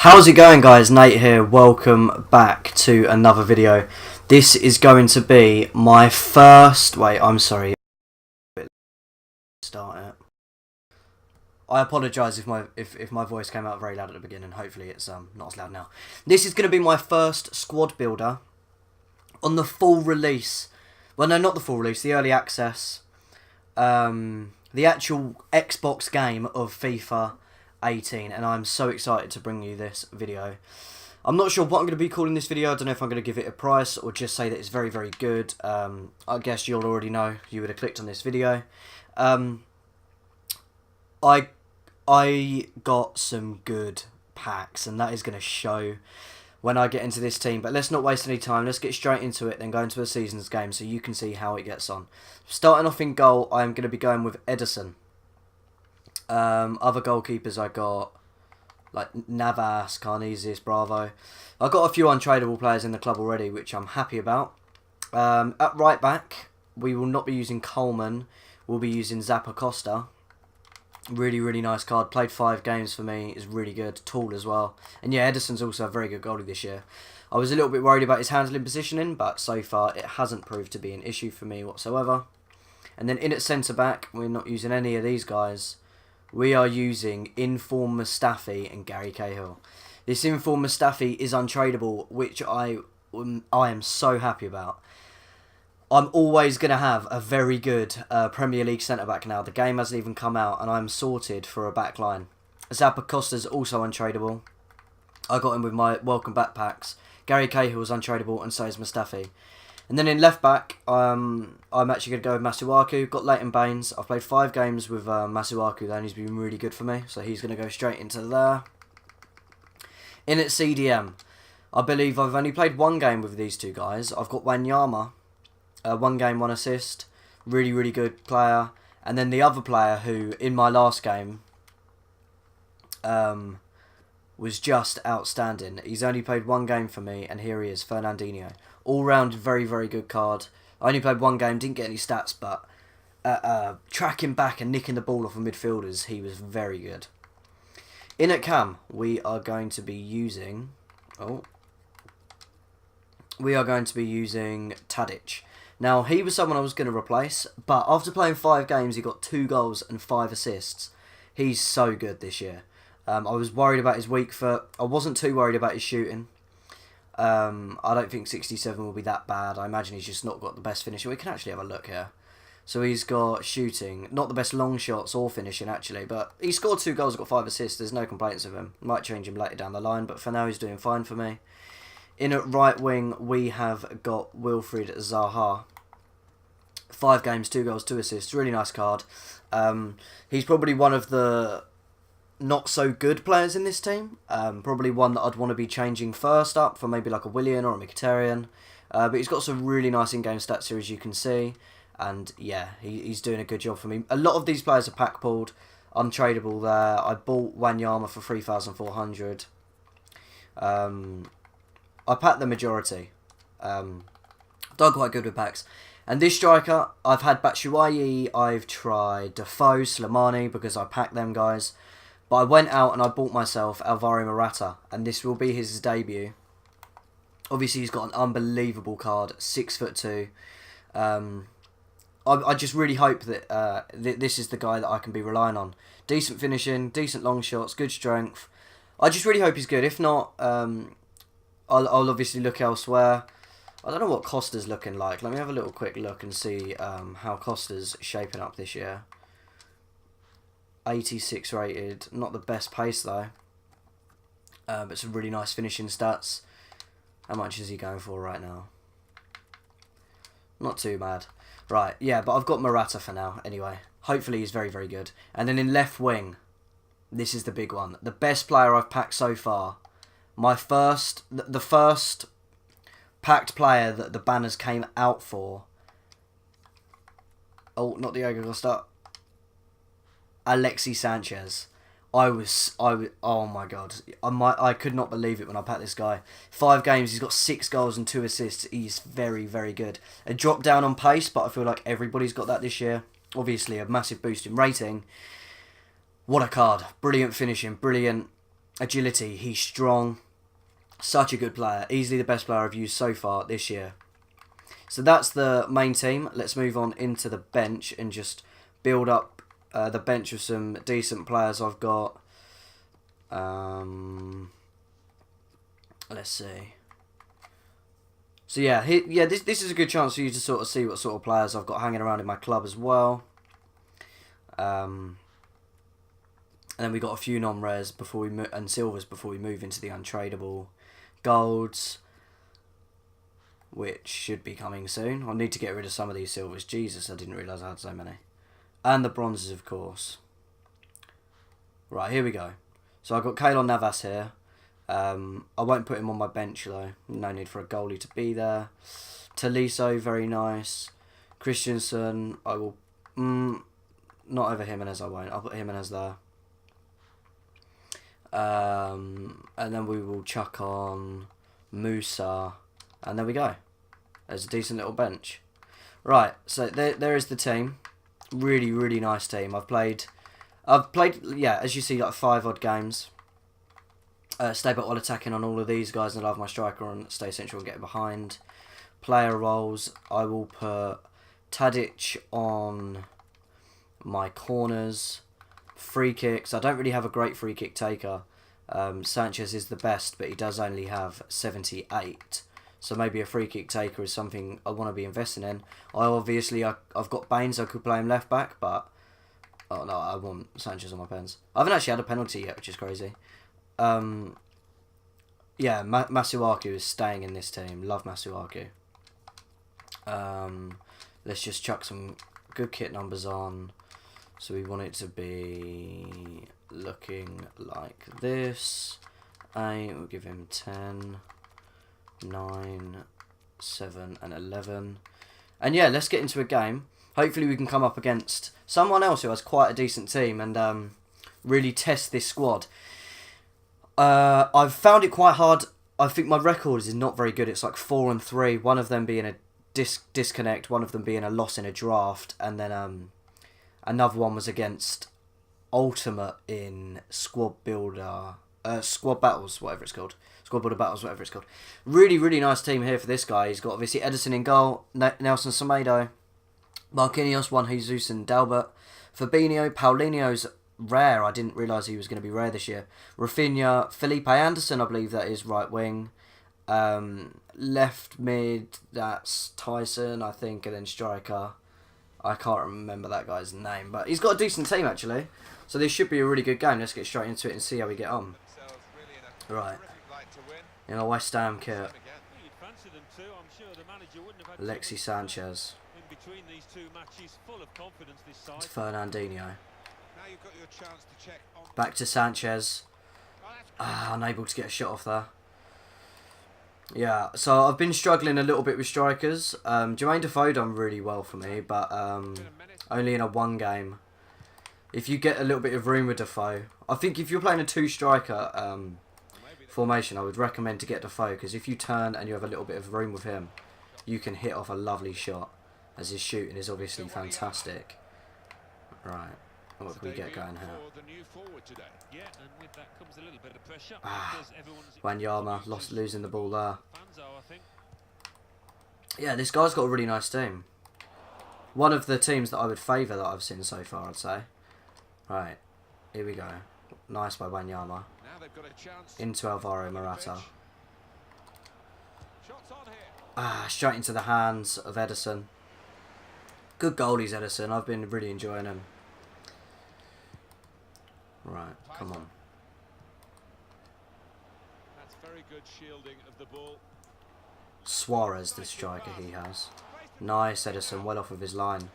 How's it going, guys? Nate here. Welcome back to another video. This is going to be my first... Wait, I'm sorry. Start it. I apologise if my voice came out very loud at the beginning. Hopefully it's not as loud now. This is going to be my first squad builder on the full release. Well, no, not the full release. The early access. The actual Xbox game of FIFA 18, and I'm so excited to bring you this video. I'm not sure what I'm going to be calling this video. I don't know if I'm going to give it a price or just say that it's very, very good. I guess you'll already know. You would have clicked on this video. I got some good packs, and that is going to show when I get into this team. But let's not waste any time. Let's get straight into it, then go into a season's game so you can see how it gets on. Starting off in goal, I'm going to be going with Edison. Other goalkeepers I got like Navas, Carnesis, Bravo. I've got a few untradeable players in the club already, which I'm happy about. At right back, we will not be using Coleman. We'll be using Zappacosta. Really, really nice card. Played 5 games for me. Is really good. Tall as well. And yeah, Edison's also a very good goalie this year. I was a little bit worried about his handling positioning, but so far it hasn't proved to be an issue for me whatsoever. And then in at centre back, we're not using any of these guys. We are using Inform Mustafi and Gary Cahill. This Inform Mustafi is untradeable, which I am so happy about. I'm always going to have a very good Premier League centre-back now. The game hasn't even come out, and I'm sorted for a back line. Zappacosta's also untradeable. I got him with my welcome back packs. Gary Cahill's untradeable, and so is Mustafi. And then in left back, I'm actually going to go with Masuaku. Got Leighton Baines. I've played 5 games with Masuaku, and he's been really good for me. So he's going to go straight into there. In at CDM, I believe I've only played 1 game with these 2 guys. I've got Wanyama. 1 game, 1 assist. Really, really good player. And then the other player who, in my last game, was just outstanding. He's only played 1 game for me, and here he is, Fernandinho. All-round, very, very good card. I only played 1 game, didn't get any stats, but tracking back and nicking the ball off of midfielders, he was very good. In at cam, we are going to be using... we are going to be using Tadic. Now, he was someone I was going to replace, but after playing 5 games, he got 2 goals and 5 assists. He's so good this year. I was worried about his weak foot. I wasn't too worried about his shooting. I don't think 67 will be that bad. I imagine he's just not got the best finishing. We can actually have a look here. So he's got shooting. Not the best long shots or finishing, actually. But he scored 2 goals, got 5 assists. There's no complaints of him. Might change him later down the line. But for now, he's doing fine for me. In at right wing, we have got Wilfried Zaha. 5 games, 2 goals, 2 assists. Really nice card. He's probably one of the not so good players in this team. Probably one that I'd want to be changing first up for maybe like a Willian or a Mkhitaryan. But he's got some really nice in-game stats here, as you can see. And yeah, he's doing a good job for me. A lot of these players are pack pulled, untradeable there. I bought Wanyama for 3,400. I packed the majority. Done quite good with packs. And this striker, I've had Batshuayi, I've tried Defoe, Slimani, because I packed them guys. But I went out and I bought myself Alvaro Morata, and this will be his debut. Obviously, he's got an unbelievable card, 6'2". I just really hope that this is the guy that I can be relying on. Decent finishing, decent long shots, good strength. I just really hope he's good. If not, I'll obviously look elsewhere. I don't know what Costa's looking like. Let me have a little quick look and see how Costa's shaping up this year. 86 rated. Not the best pace though. But some really nice finishing stats. How much is he going for right now? Not too bad. Right, yeah, but I've got Morata for now anyway. Hopefully he's very, very good. And then in left wing, this is the big one. The best player I've packed so far. The first packed player that the banners came out for. Oh, not Diogo Costa. Alexis Sanchez. Oh my god. I could not believe it when I packed this guy. 5 games, he's got 6 goals and 2 assists. He's very, very good. A drop down on pace, but I feel like everybody's got that this year. Obviously, a massive boost in rating. What a card. Brilliant finishing. Brilliant agility. He's strong. Such a good player. Easily the best player I've used so far this year. So that's the main team. Let's move on into the bench and just build up the bench with some decent players I've got. Let's see. So yeah, this is a good chance for you to sort of see what sort of players I've got hanging around in my club as well. And then we got a few non-rares and silvers before we move into the untradeable golds, which should be coming soon. I'll need to get rid of some of these silvers. Jesus, I didn't realise I had so many. And the bronzes, of course. Right, here we go. So I've got Keylor Navas here. I won't put him on my bench though. No need for a goalie to be there. Tolisso, very nice. Christensen, I will... not over Jimenez, I won't. I'll put Jimenez there. And then we will chuck on Musa. And there we go. There's a decent little bench. Right, so there is the team. Really, really nice team. I've played, yeah, as you see, like 5 odd games. Stay back while attacking on all of these guys, and I'll have my striker on stay central and get behind. Player roles, I will put Tadic on my corners. Free kicks, I don't really have a great free kick taker. Sanchez is the best, but he does only have 78. So maybe a free kick taker is something I want to be investing in. I've got Baines, I could play him left back, but... Oh no, I want Sanchez on my pens. I haven't actually had a penalty yet, which is crazy. Yeah, Masuaku is staying in this team. Love Masuaku. Let's just chuck some good kit numbers on. So we want it to be looking like this. 8, we'll give him 10, 9, 7 and 11. And yeah, let's get into a game. Hopefully we can come up against someone else who has quite a decent team and really test this squad. I've found it quite hard. I think my record is not very good. It's like 4 and 3. One of them being a disconnect, one of them being a loss in a draft, and then another one was against Ultimate in Squad Builder, Squad Battles, whatever it's called. Squad Builder Battles, whatever it's called. Really, really nice team here for this guy. He's got obviously Edison in goal, Nelson Semedo, Marquinhos, Juan Jesus and Dalbert, Fabinho, Paulinho's rare. I didn't realise he was going to be rare this year. Rafinha, Felipe Anderson, I believe that is right wing. Left mid, that's Tyson, I think, and then striker. I can't remember that guy's name, but he's got a decent team actually. So this should be a really good game. Let's get straight into it and see how we get on. Right. In a West Ham kit. Alexis Sanchez. It's Fernandinho. Back to Sanchez. Unable to get a shot off there. Yeah, so I've been struggling a little bit with strikers. Jermaine Defoe done really well for me, but only in a 1 game. If you get a little bit of room with Defoe, I think if you're playing a 2-striker formation, I would recommend to get Defoe, because if you turn and you have a little bit of room with him, you can hit off a lovely shot, as his shooting is obviously fantastic. Right, what can we get going here? Wanyama losing the ball there. Yeah, this guy's got a really nice team. One of the teams that I would favour that I've seen so far, I'd say. Right, here we go. Nice by Wanyama. Into Alvaro Morata. Straight into the hands of Edison. Good goalies, Edison. I've been really enjoying him. Right, come on. That's very good shielding of the ball. Suarez, the striker he has. Nice, Edison, well off of his line.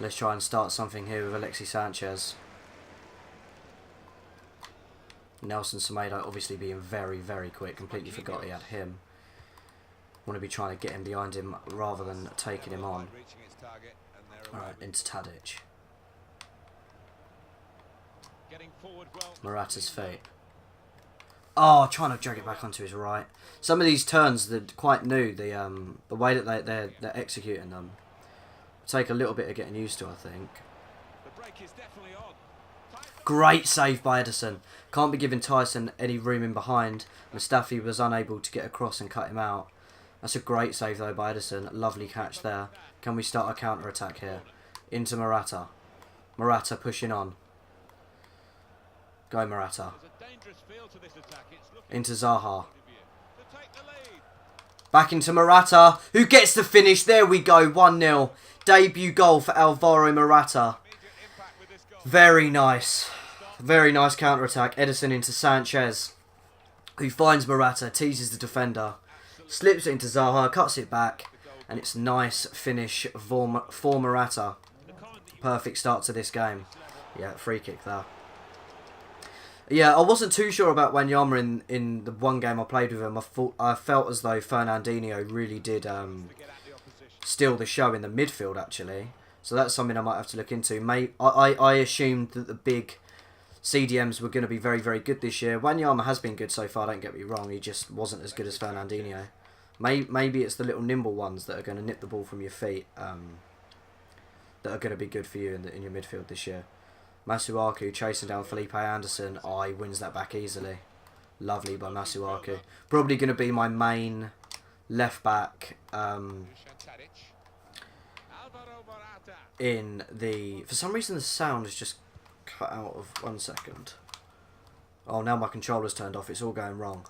Let's try and start something here with Alexis Sanchez. Nelson Semedo obviously being very, very quick. Completely forgot he had him. Want to be trying to get him behind him rather than taking him on. Alright, into Tadic. Morata's feet. Oh, trying to drag it back onto his right. Some of these turns, they're quite new. The way that they're executing them take a little bit of getting used to, I think. Great save by Edison. Can't be giving Tyson any room in behind. Mustafi was unable to get across and cut him out. That's a great save though by Edison. Lovely catch there. Can we start a counter-attack here? Into Morata. Morata pushing on. Go Morata. Into Zaha. Back into Morata, who gets the finish. There we go, 1-0. Debut goal for Alvaro Morata. Very nice. Very nice counter-attack. Edison into Sanchez, who finds Morata, teases the defender. Slips it into Zaha, cuts it back. And it's nice finish for Morata. Perfect start to this game. Yeah, free kick there. Yeah, I wasn't too sure about Wanyama in the one game I played with him. I felt as though Fernandinho really did steal the show in the midfield, actually. So that's something I might have to look into. I assumed that the big CDMs were going to be very, very good this year. Wanyama has been good so far, don't get me wrong. He just wasn't as good as Fernandinho. Maybe it's the little nimble ones that are going to nip the ball from your feet that are going to be good for you in your midfield this year. Masuaku chasing down Felipe Anderson. Oh, he wins that back easily. Lovely by Masuaku. Probably going to be my main left back in the... For some reason the sound is just cut out of 1 second. Oh, now my controller's turned off. It's all going wrong.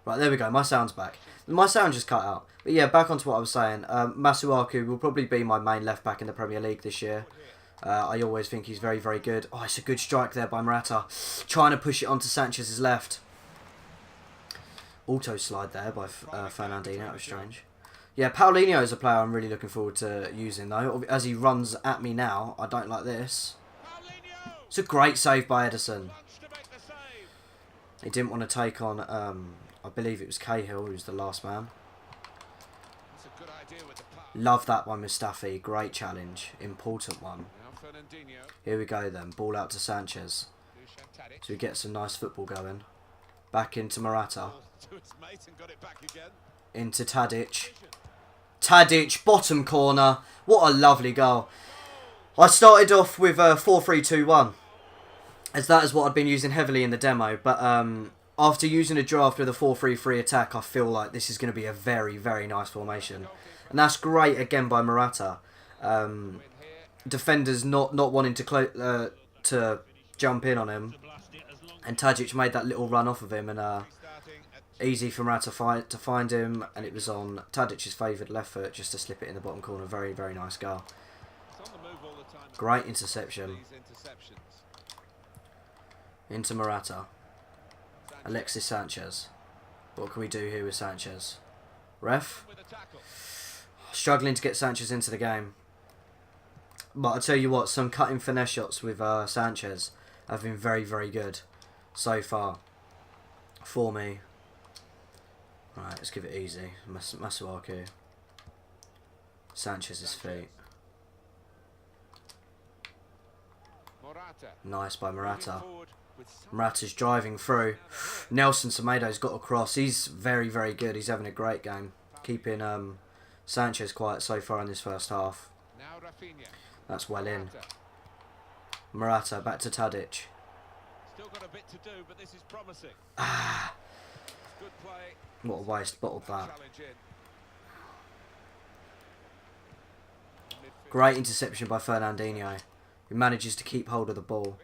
Right, there we go. My sound's back. My sound just cut out. But yeah, back onto what I was saying. Masuaku will probably be my main left back in the Premier League this year. I always think he's very, very good. Oh, it's a good strike there by Morata. Trying to push it onto Sanchez's left. Auto slide there by Fernandinho. That was strange. Yeah, Paulinho is a player I'm really looking forward to using, though. As he runs at me now, I don't like this. It's a great save by Edison. He didn't want to take on, I believe it was Cahill, who was the last man. Love that one, Mustafi. Great challenge. Important one. Here we go then. Ball out to Sanchez. So we get some nice football going. Back into Morata. Into Tadic. Tadic, bottom corner. What a lovely goal. I started off with 4-3-2-1. As that is what I've been using heavily in the demo. But after using a draft with a 4-3-3 attack, I feel like this is going to be a very, very nice formation. And that's great again by Morata. Defenders not wanting to jump in on him. And Tadic made that little run off of him. And easy for Morata to find him. And it was on Tadic's favoured left foot just to slip it in the bottom corner. Very, very nice goal. Great interception. Into Morata. Alexis Sanchez. What can we do here with Sanchez? Ref? Struggling to get Sanchez into the game. But I'll tell you what, some cutting finesse shots with Sanchez have been very, very good so far for me. Right, let's give it easy. Masuaku. Sanchez's feet. Nice by Morata. Morata's driving through. Nelson Semedo's got across. He's very, very good. He's having a great game. Keeping Sanchez quiet so far in this first half. That's well in. Morata back to Tadic. Still got a bit to do, but this is promising. Ah, Good play. what a waste. Bottled that. Great interception by Fernandinho, who manages to keep hold of the ball.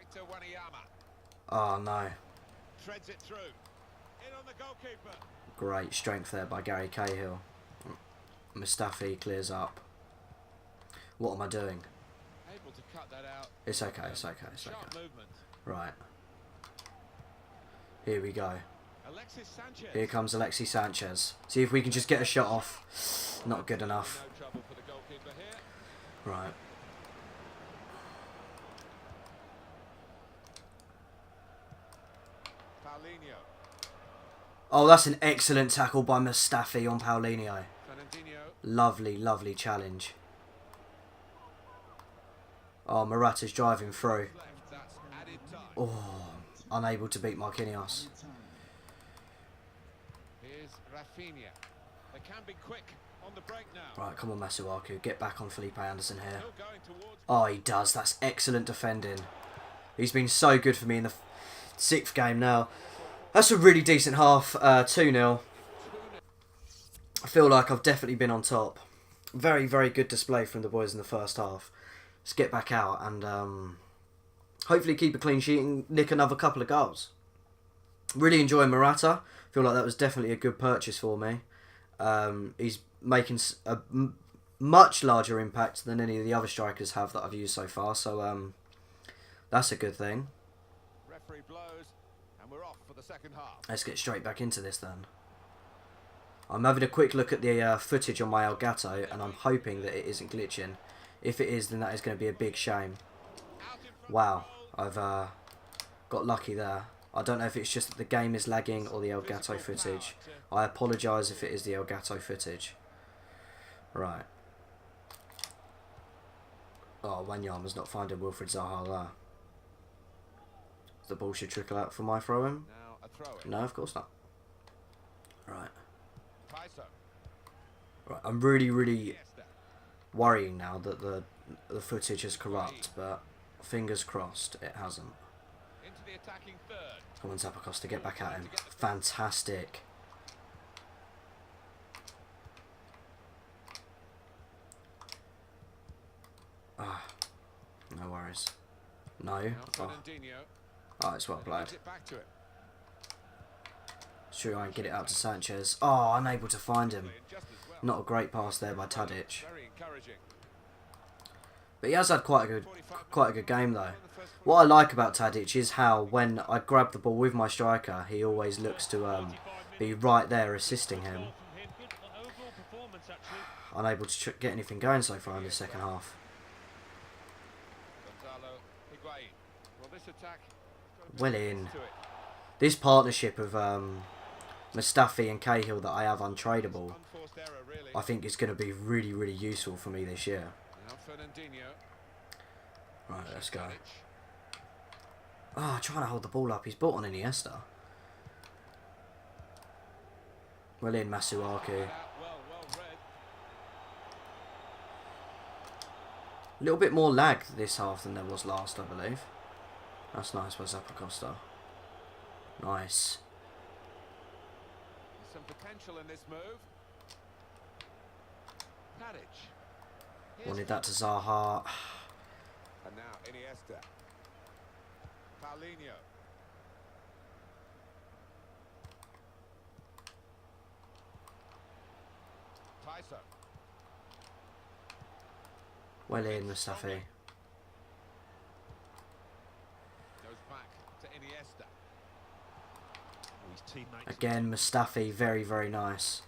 Oh no. Threads it through. In on the goalkeeper. Great strength there by Gary Cahill. Mustafi clears up. What am I doing? Able to cut that out. It's okay, it's okay, it's okay. Sharp movement. Right. Here we go. Alexis Sanchez. Here comes Alexis Sanchez. See if we can just get a shot off. Not good enough. No trouble for the goalkeeper here. Right. Paulinho. Oh, that's an excellent tackle by Mustafi on Paulinho. Fernandinho. Lovely, lovely challenge. Oh, Morata's driving through. That's added time. Oh, unable to beat Marquinhos. Here's Rafinha. They can be quick. On the break now. Right, come on, Masuaku. Get back on Felipe Anderson here. Still going towards. Oh, he does. That's excellent defending. He's been so good for me in the 6th game now. That's a really decent half. 2-0. I feel like I've definitely been on top. Very, very good display from the boys in the first half. Let's get back out and hopefully keep a clean sheet and nick another couple of goals. Really enjoying Morata. Feel like that was definitely a good purchase for me. He's making a much larger impact than any of the other strikers have that I've used so far. So that's a good thing. Referee blows, and we're off for the second half. Let's get straight back into this then. I'm having a quick look at the footage on my Elgato, and I'm hoping that it isn't glitching. If it is, then that is going to be a big shame. Wow, I've got lucky there. I don't know if it's just that the game is lagging or the Elgato footage. I apologise if it is the Elgato footage. Right. Oh, Wanyama's not finding Wilfried Zaha there. The ball should trickle out for my throw-in. Now a throw in. No, of course not. Right. Tyson. Right, I'm really worrying now that the footage is corrupt, but fingers crossed it hasn't. Into the attacking third. Come on, Zappacosta, get back at him. Fantastic. Ah, no worries. No. Oh, it's well played. Sure, I can get it out to Sanchez. Oh, unable to find him. Not a great pass there by Tadic. But he has had quite a good game though. What I like about Tadic is how when I grab the ball with my striker, he always looks to be right there assisting him. Unable to get anything going so far in the second half. Well in. This partnership of Mustafi and Cahill that I have untradeable, I think is going to be really useful for me this year. Right, let's go. Oh, trying to hold the ball up. He's bought on Iniesta. Well in, Masuaku. A little bit more lag this half than there was last, I believe. That's nice by Zappacosta. Nice. Some potential in this move. Tadic. Wanted that to Zaha. And now Iniesta. Paulinho. Tyson. Well in, Mustafi. Goes back to Iniesta. His teammates. Again, Mustafi, very nice.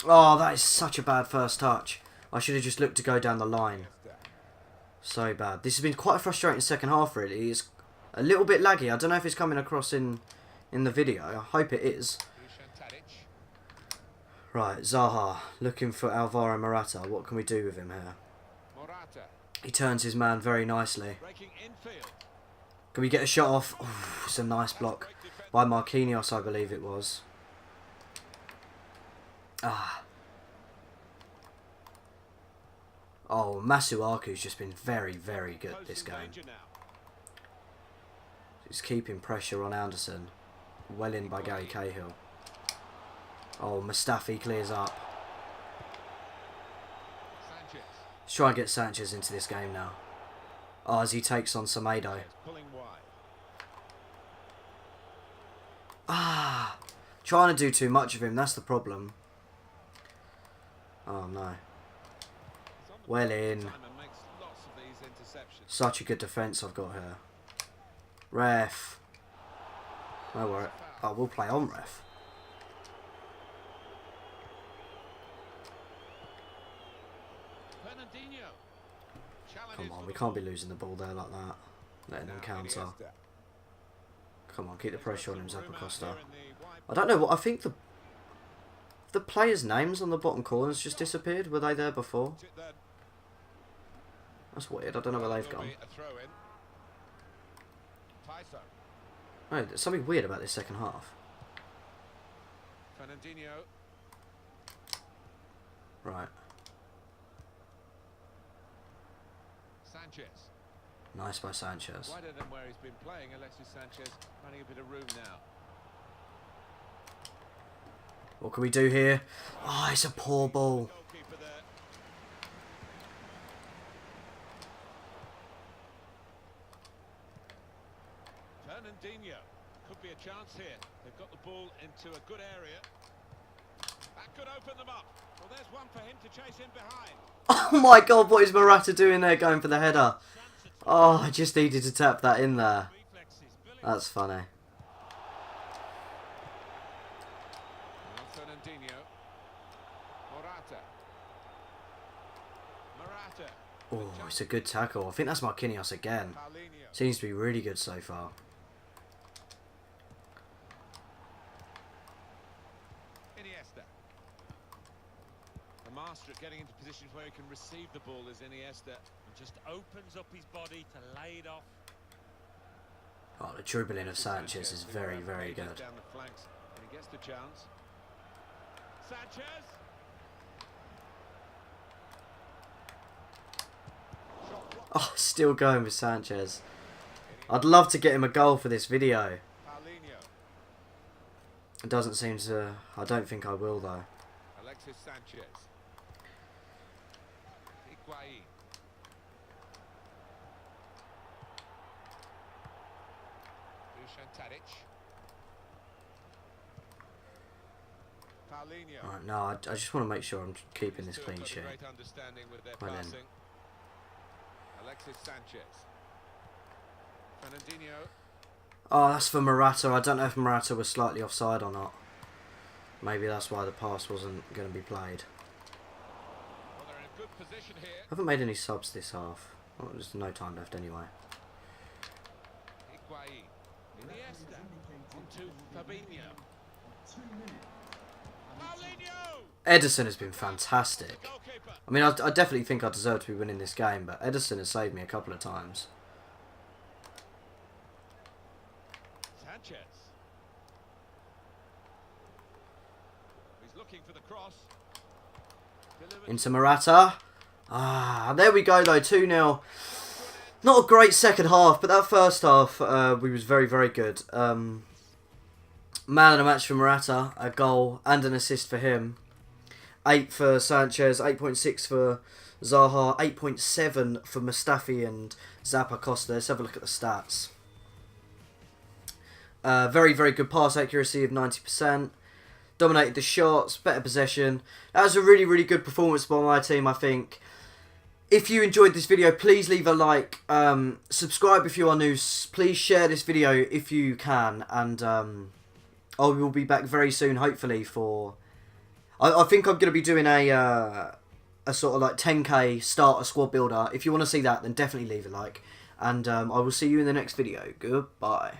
Oh, that is such a bad first touch. I should have just looked to go down the line. So bad. This has been quite a frustrating second half, really. It's a little bit laggy. I don't know if it's coming across in the video. I hope it is. Right, Zaha, looking for Alvaro Morata. What can we do with him here? He turns his man very nicely. Can we get a shot off? Ooh, it's a nice block by Marquinhos, I believe it was. Ah. Oh, Masuaku's just been very good this game. He's keeping pressure on Anderson. Well in by Gary Cahill. Oh, Mustafi clears up. Let's try and get Sanchez into this game now. Oh, as he takes on Semedo. Ah, trying to do too much of him, that's the problem. Oh no. Well in. Such a good defence I've got here. Ref. No worry. Oh, we'll play on ref. Come on, we can't be losing the ball there like that. Letting them counter. Come on, keep the pressure on him, Zappacosta. I don't know what I think the players' names on the bottom corners just disappeared. Were they there before? That's weird. I don't know where they've gone. Oh, there's something weird about this second half. Fernandinho. Right. Sanchez. Nice by Sanchez. Wider than where he's been playing. Alexis Sanchez finding a bit of room now. What can we do here? Oh, it's a poor ball. Goalkeeper there. Fernandinho. Could be a chance here. They've got the ball into a good area. That could open them up. Well, there's one for him to chase in behind. Oh my god, what is Morata doing there going for the header? Oh, I just needed to tap that in there. That's funny. Fernandinho. Morata. Morata. Oh, it's a good tackle. I think that's Marquinhos again. Paulinho. Seems to be really good so far. Iniesta. The master at getting into positions where he can receive the ball is Iniesta. And just opens up his body to lay it off. Oh, the dribbling of Sanchez is very, very good. Down the flanks, and he gets the chance. Sanchez. Oh, still going with Sanchez. I'd love to get him a goal for this video. Paulinho. It doesn't seem to... I don't think I will, though. Alexis Sanchez. Higuain. Dusan Tadic. Paulinho. Right, no, I just want to make sure I'm keeping this clean sheet. Great understanding with their Well then. passing. Alexis Sanchez. Fernandinho. Oh, that's for Morata. I don't know if Morata was slightly offside or not. Maybe that's why the pass wasn't going to be played. Well, they're in a good position here. I haven't made any subs this half. Well, there's no time left anyway. Higuain. Iniesta. On to Fabinho. Paulinho. Ederson has been fantastic. Goalkeeper. I mean, I definitely think I deserve to be winning this game, but Ederson has saved me a couple of times. Sanchez. He's looking for the cross. Delivered. Into Morata. Ah, there we go though, 2-0. Not a great second half, but that first half we was very, very good. Man of the match for Morata, a goal and an assist for him. 8 for Sanchez, 8.6 for Zaha, 8.7 for Mustafi and Zappacosta. Let's have a look at the stats. Very, very good pass accuracy of 90%. Dominated the shots, better possession. That was a really, really good performance by my team, I think. If you enjoyed this video, please leave a like. Subscribe if you are new. Please share this video if you can. And I will be back very soon, hopefully, for... I think I'm going to be doing a sort of like 10k starter squad builder. If you want to see that, then definitely leave a like. And I will see you in the next video. Goodbye.